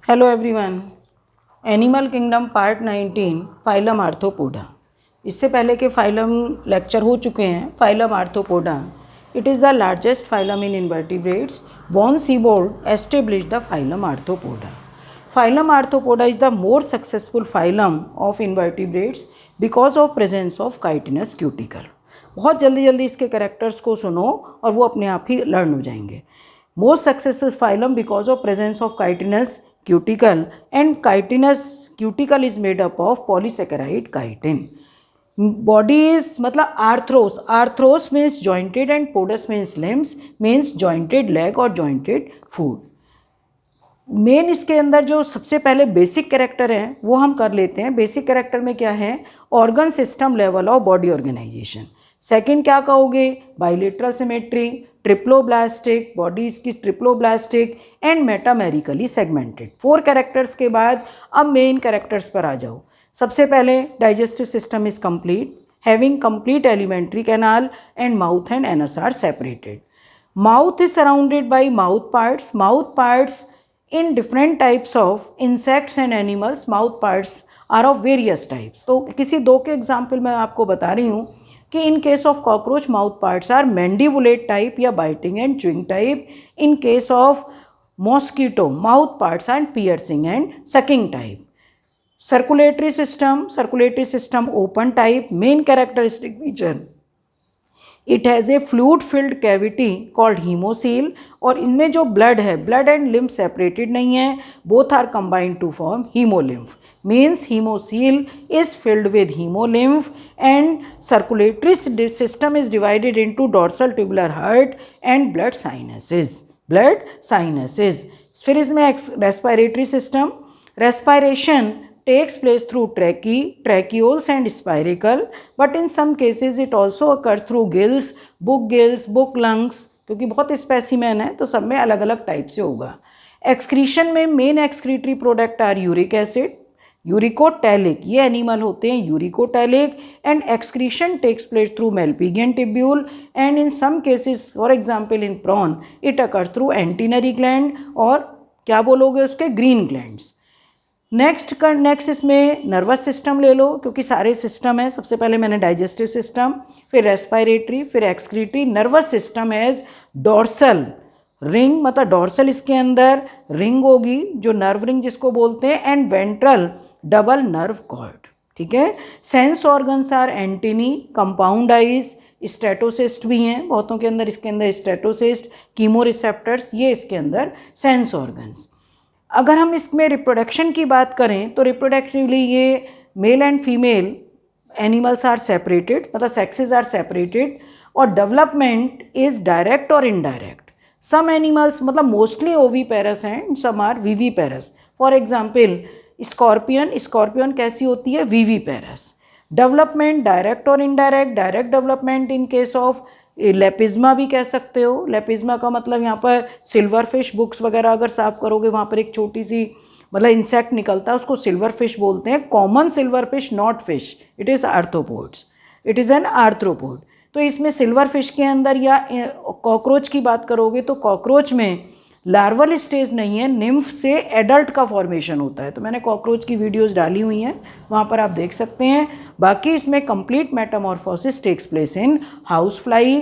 Hello everyone. Animal kingdom part 19 phylum arthropoda. इससे पहले के फाइलम लेक्चर हो चुके हैं। Phylum arthropoda, it is the largest phylum in invertebrates. Von Siebold establish the phylum arthropoda. Phylum arthropoda is the more successful phylum of invertebrates because of presence of chitinous cuticle. बहुत जल्दी जल्दी इसके characters को सुनो और वो अपने आप ही लर्न हो जाएंगे। Most successful phylum because of presence of chitinous cuticle, and chitinous cuticle is made up of polysaccharide chitin. Body is मतलब arthros, arthros means jointed and podus means limbs, means jointed leg और jointed foot. Main इसके अंदर जो सबसे पहले basic character है वो हम कर लेते हैं। बेसिक कैरेक्टर में क्या है? Organ system level of body organization. Second क्या कहोगे? बाइलेटरल सिमेट्री, ट्रिप्लोब्लास्टिक, बॉडी इसकी triploblastic and metamerically segmented. 4 characters के बाद अब मेन कैरेक्टर्स पर आ जाओ। सबसे पहले digestive system is complete, having complete alimentary canal and mouth and anus are separated. Mouth is surrounded by mouth parts. Mouth parts in different types of insects and animals, mouth parts are of various types. तो किसी 2 के example मैं आपको बता रही हूँ कि in case of cockroach mouth parts are mandibulate type या biting and chewing type. In case of mosquito mouth parts are piercing and sucking type. Circulatory system open type. Main characteristic feature, it has a fluid filled cavity called haemocoel. और इनमें जो blood है, blood and lymph separated नहीं है, both are combined to form haemolymph. Means haemocoel is filled with haemolymph and circulatory system is divided into dorsal tubular heart and blood sinuses. फिर इसमें respiratory system, respiration takes place through tracheoles and spiracle, but in some cases it also occurs through gills, book lungs, क्योंकि बहुत specimen है तो सब में अलग अलग टाइप से होगा। एक्सक्रीशन में main excretory product are uric acid, uricotelic, ये एनिमल होते हैं uricotelic, and excretion takes place through Malpighian tubule and in some cases for example in prawn it occurs through antennary gland और क्या बोलोगे उसके ग्रीन ग्लैंड्स। नेक्स्ट इसमें nervous system ले लो क्योंकि सारे सिस्टम है। सबसे पहले मैंने डाइजेस्टिव सिस्टम, फिर रेस्पिरेटरी, फिर excretory. Nervous system as dorsal ring, मतलब डॉर्सल इसके अंदर रिंग होगी जो नर्व रिंग जिसको बोलते हैं, and ventral double nerve cord. ठीक है। Sense organs are antennae, compound eyes, statocyst भी हैं बहुतों के अंदर, इसके अंदर स्टेटोसिस्ट, कीमोरिसेप्टर्स, ये इसके अंदर सेंस ऑर्गन्स। अगर हम इसमें रिप्रोडक्शन की बात करें तो रिप्रोडक्टिवली ये male and female animals are separated, मतलब सेक्सेस आर सेपरेटेड, और डेवलपमेंट इज डायरेक्ट और इनडायरेक्ट। सम एनिमल्स मतलब मोस्टली ओवीपेरस हैं, some are viviparous. For example scorpion कैसी होती है? वीवीपेरस। डेवलपमेंट डायरेक्ट और indirect. Direct development in case of lepisma भी कह सकते हो। लेपिज्मा का मतलब यहाँ पर सिल्वर फिश, बुक्स वगैरह अगर साफ करोगे वहाँ पर एक छोटी सी मतलब इंसेक्ट निकलता है, उसको सिल्वर फिश बोलते हैं। Common silver fish, not fish, it is arthropods, it is an arthropod. तो इसमें सिल्वर फिश के अंदर या कॉकरोच की बात करोगे तो कॉकरोच में लार्वल स्टेज नहीं है, निम्फ से एडल्ट का फॉर्मेशन होता है। तो मैंने कॉकरोच की वीडियोस डाली हुई हैं, वहाँ पर आप देख सकते हैं। बाकी इसमें complete metamorphosis takes place in house fly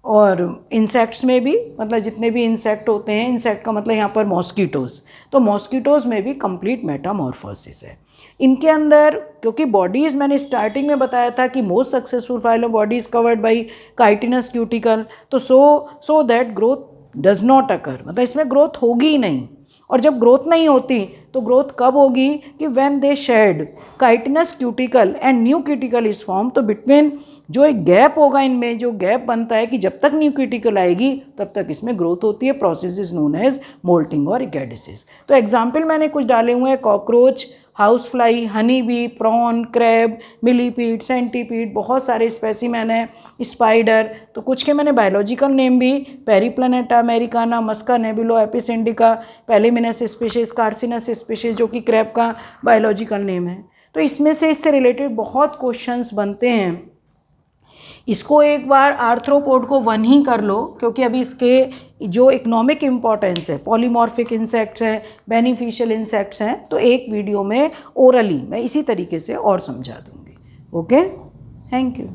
और इंसेक्ट्स में भी, मतलब जितने भी इंसेक्ट होते हैं, इंसेक्ट का मतलब यहाँ पर मॉस्किटोज़, तो मॉस्किटोज़ में भी कंप्लीट मेटामॉर्फोसिस है इनके अंदर। क्योंकि बॉडीज़ मैंने स्टार्टिंग में बताया था कि most successful phylum body is covered by chitinous cuticle, तो so that growth does not occur, मतलब इसमें ग्रोथ होगी ही नहीं। और जब ग्रोथ नहीं होती तो ग्रोथ कब होगी? कि when they shed chitinous cuticle and new cuticle is form, तो बिटवीन जो एक गैप होगा, इनमें जो गैप बनता है कि जब तक न्यू क्यूटिकल आएगी तब तक इसमें ग्रोथ होती है। Process is known as moulting और इगैडिसिस। तो एग्जाम्पल मैंने कुछ डाले हुए हैं, cockroach, house fly, honey bee, prawn, crab, millipede, centipede, बहुत सारे स्पेसिमेन है, स्पाइडर। तो कुछ के मैंने बायोलॉजिकल नेम भी, पेरीप्लैनेटा अमेरिकाना, मस्का नेबुलो, एपिसेंडिका, पेलिमिनस स्पीशीज, कार्सिनस स्पीशीज, जो कि क्रैब का बायोलॉजिकल नेम है। तो इसमें से इससे रिलेटेड बहुत क्वेश्चंस बनते हैं। इसको एक बार आर्थ्रोपोड को 1 ही कर लो, क्योंकि अभी इसके जो इकोनॉमिक इम्पॉर्टेंस है, पॉलीमॉर्फिक इंसेक्ट्स हैं, बेनिफिशियल इंसेक्ट्स हैं, तो एक वीडियो में ओरली मैं इसी तरीके से और समझा दूँगी। Okay, thank you.